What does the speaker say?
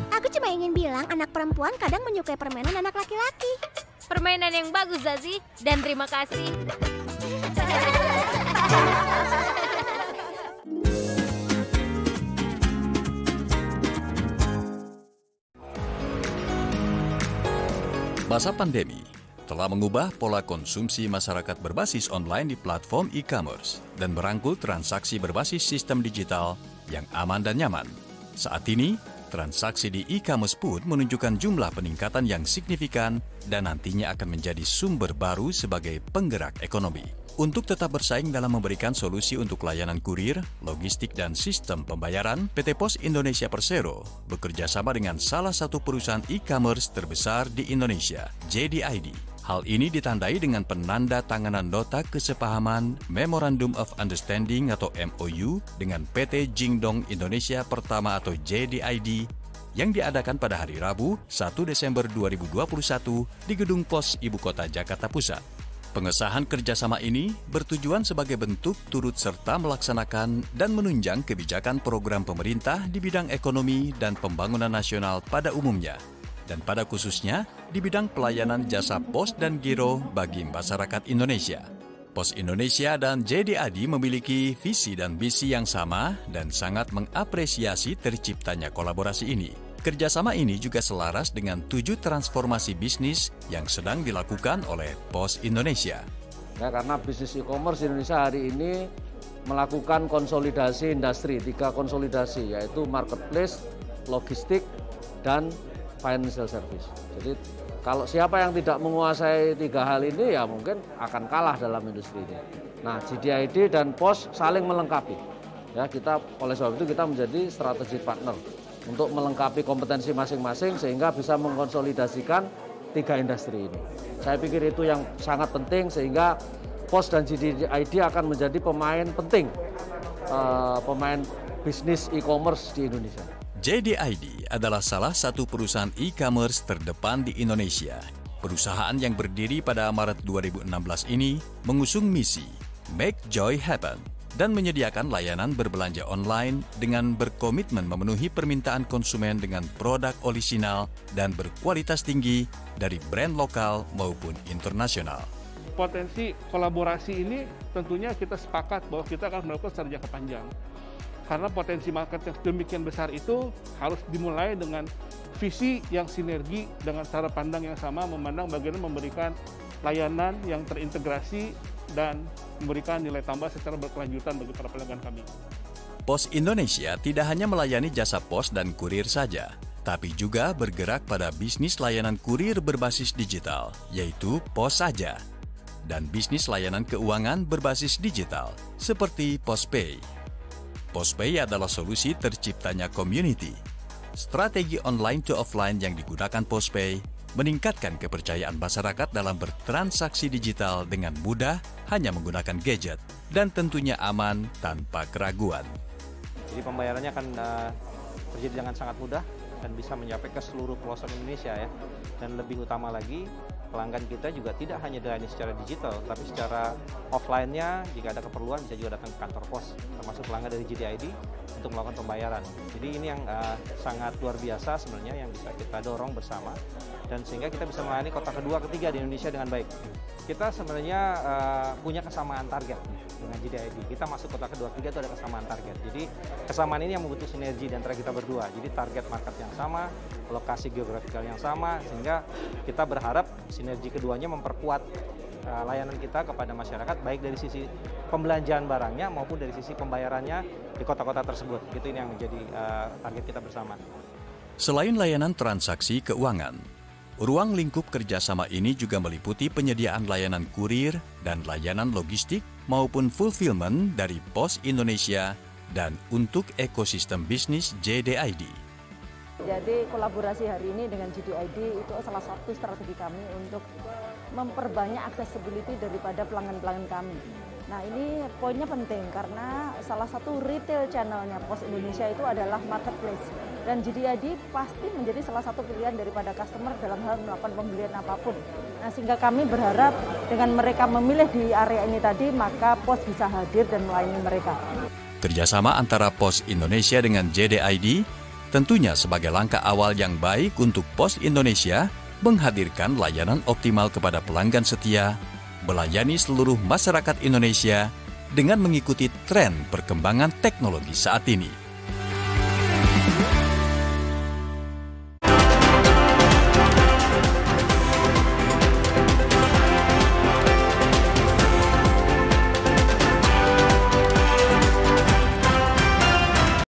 Aku cuma ingin bilang anak perempuan kadang menyukai permainan anak laki-laki. Permainan yang bagus, Zazie. Dan terima kasih. Masa pandemi telah mengubah pola konsumsi masyarakat berbasis online di platform e-commerce dan merangkul transaksi berbasis sistem digital yang aman dan nyaman. Saat ini, transaksi di e-commerce pun menunjukkan jumlah peningkatan yang signifikan dan nantinya akan menjadi sumber baru sebagai penggerak ekonomi. Untuk tetap bersaing dalam memberikan solusi untuk layanan kurir, logistik, dan sistem pembayaran, PT Pos Indonesia Persero bekerja sama dengan salah satu perusahaan e-commerce terbesar di Indonesia, JDID. Hal ini ditandai dengan penanda tanganan nota kesepahaman Memorandum of Understanding atau MOU dengan PT Jingdong Indonesia Pertama atau JDID yang diadakan pada hari Rabu 1 Desember 2021 di Gedung Pos Ibu Kota Jakarta Pusat. Pengesahan kerjasama ini bertujuan sebagai bentuk turut serta melaksanakan dan menunjang kebijakan program pemerintah di bidang ekonomi dan pembangunan nasional pada umumnya, dan pada khususnya di bidang pelayanan jasa pos dan giro bagi masyarakat Indonesia. Pos Indonesia dan JDID memiliki visi dan misi yang sama dan sangat mengapresiasi terciptanya kolaborasi ini. Kerjasama ini juga selaras dengan 7 transformasi bisnis yang sedang dilakukan oleh Pos Indonesia. Ya, karena bisnis e-commerce Indonesia hari ini melakukan konsolidasi industri, 3 konsolidasi, yaitu marketplace, logistik, dan financial service. Jadi kalau siapa yang tidak menguasai 3 hal ini ya mungkin akan kalah dalam industri ini. Nah, JDID dan Pos saling melengkapi. Ya, oleh sebab itu kita menjadi strategic partner untuk melengkapi kompetensi masing-masing sehingga bisa mengkonsolidasikan 3 industri ini. Saya pikir itu yang sangat penting sehingga Pos dan JDID akan menjadi pemain penting, pemain bisnis e-commerce di Indonesia. JDID adalah salah satu perusahaan e-commerce terdepan di Indonesia. Perusahaan yang berdiri pada Maret 2016 ini mengusung misi Make Joy Happen dan menyediakan layanan berbelanja online dengan berkomitmen memenuhi permintaan konsumen dengan produk orisinal dan berkualitas tinggi dari brand lokal maupun internasional. Potensi kolaborasi ini tentunya kita sepakat bahwa kita akan melakukan secara jangka panjang. Karena potensi market yang demikian besar itu harus dimulai dengan visi yang sinergi dengan cara pandang yang sama, memandang bagaimana memberikan layanan yang terintegrasi dan memberikan nilai tambah secara berkelanjutan bagi para pelanggan kami. Pos Indonesia tidak hanya melayani jasa pos dan kurir saja, tapi juga bergerak pada bisnis layanan kurir berbasis digital, yaitu Pos Saja, dan bisnis layanan keuangan berbasis digital, seperti PosPay. PosPay adalah solusi terciptanya community. Strategi online to offline yang digunakan PosPay meningkatkan kepercayaan masyarakat dalam bertransaksi digital dengan mudah hanya menggunakan gadget dan tentunya aman tanpa keraguan. Jadi pembayarannya akan terjadi dengan sangat mudah dan bisa mencapai ke seluruh pelosok Indonesia ya. Dan lebih utama lagi, pelanggan kita juga tidak hanya dilayani secara digital, tapi secara offline-nya jika ada keperluan bisa juga datang ke kantor pos, termasuk pelanggan dari JDID untuk melakukan pembayaran. Jadi ini yang sangat luar biasa sebenarnya yang bisa kita dorong bersama, dan sehingga kita bisa melayani kota kedua, ketiga di Indonesia dengan baik. Kita sebenarnya punya kesamaan target dengan JDID. Kita masuk kota kedua, ketiga itu ada kesamaan target. Jadi kesamaan ini yang membutuhkan sinergi di antara kita berdua. Jadi target market yang sama, lokasi geografikal yang sama, sehingga kita berharap sinergi keduanya memperkuat layanan kita kepada masyarakat, baik dari sisi pembelanjaan barangnya maupun dari sisi pembayarannya di kota-kota tersebut. Itu ini yang menjadi target kita bersama. Selain layanan transaksi keuangan, ruang lingkup kerjasama ini juga meliputi penyediaan layanan kurir dan layanan logistik maupun fulfillment dari Pos Indonesia dan untuk ekosistem bisnis JDID. Jadi kolaborasi hari ini dengan JDID itu salah satu strategi kami untuk memperbanyak accessibility daripada pelanggan-pelanggan kami. Nah ini poinnya penting karena salah satu retail channelnya Pos Indonesia itu adalah marketplace. Dan JDID pasti menjadi salah satu pilihan daripada customer dalam hal melakukan pembelian apapun. Nah sehingga kami berharap dengan mereka memilih di area ini tadi, maka Pos bisa hadir dan melayani mereka. Kerjasama antara Pos Indonesia dengan JDID Tentunya sebagai langkah awal yang baik untuk Pos Indonesia menghadirkan layanan optimal kepada pelanggan setia, melayani seluruh masyarakat Indonesia dengan mengikuti tren perkembangan teknologi saat ini.